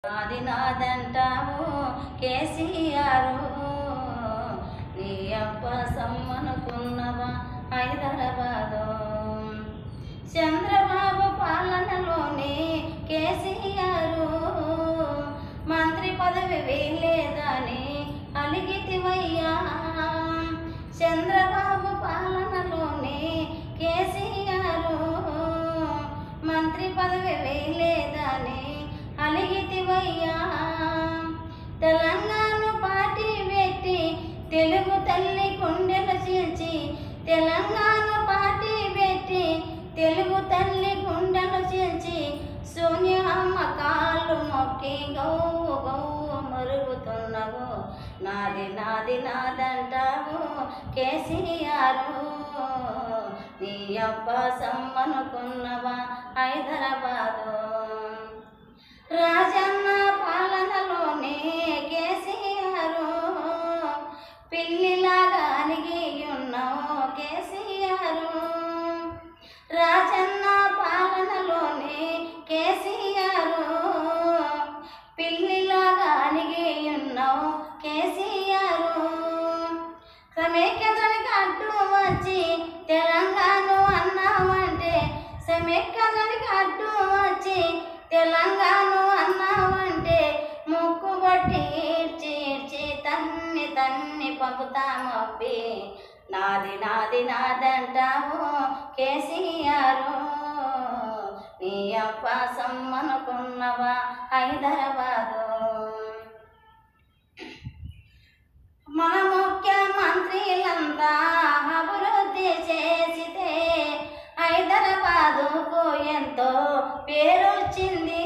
నాది నాదంటావు కేసీఆర్, నీ అప్ప సమ్మనుకున్నవా హైదరాబాదు. చంద్రబాబు పాలనలోనే కేసీఆర్ మంత్రి పదవి వేయలేదని అలిగితివయ్యా. చంద్రబాబు పాలనలోనే కేసీఆర్ మంత్రి పదవి వేయలేదని అలిగితివయ్యా. తెలంగాణ పార్టీ పెట్టి తెలుగు తల్లి గుండెలు చీల్చి, తెలంగాణ పార్టీ పెట్టి తెలుగు తల్లి గుండెలు చీల్చి, సోనియమ్మ కాళ్ళు మొక్కి గౌవు గౌవు మరుగుతున్నవు. నాది నాది నాదంటావు కేసీఆర్, నీ అబ్బ సమ్మనుకున్నవా హైదరాబాదు. రాజన్న పాలనలోనే కేసీఆర్ పిల్లిలాగా అణిగి ఉన్నావు కేసీఆర్. రాజన్న పాలనలోనే కేసీఆర్ పిల్లిలాగా అణిగి ఉన్నావు కేసీఆర్. సమైక్యతనికి అడ్డు వచ్చి తెలంగాణ అన్నావంటే, సమైక్యతనికి అడ్డు వచ్చి తెలంగాణ అన్నావంటే, ముక్కుబట్టి ఈడ్చి ఈడ్చి తన్ని తన్ని పంపుతామబ్బి. నాది నాది నాదంటావు కేసీఆర్, నీ అప్ప సమ్మనుకున్నవా హైదరాబాదు. మన ముఖ్యమంత్రులంతా అభివృద్ధి చేసితే హైదరాబాదుకు ఎంతో పేరొచ్చింది.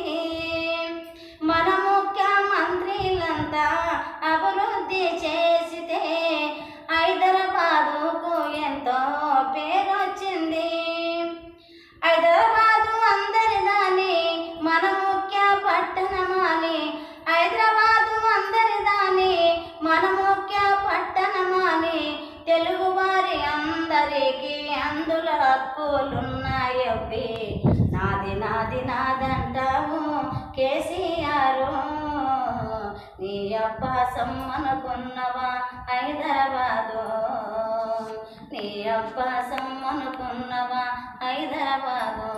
మన ముఖ్యమంత్రులంతా అభివృద్ధి చేసితే హైదరాబాదుకు ఎంతో పేరొచ్చింది. హైదరాబాదు అందరిదాని మన ముఖ్య పట్టణమాని, హైదరాబాదు అందరిదాని మన ముఖ్య పట్టణమాని, తెలుగువారి అందరికీ అందులో హక్కులున్నాయవ్వి. నాది నాది నాదంటావు కేసీఆర్, నీ అబ్బ సమ్మనుకున్నవా హైదరాబాదు, నీ అబ్బ సమ్మనుకున్నవా హైదరాబాదు.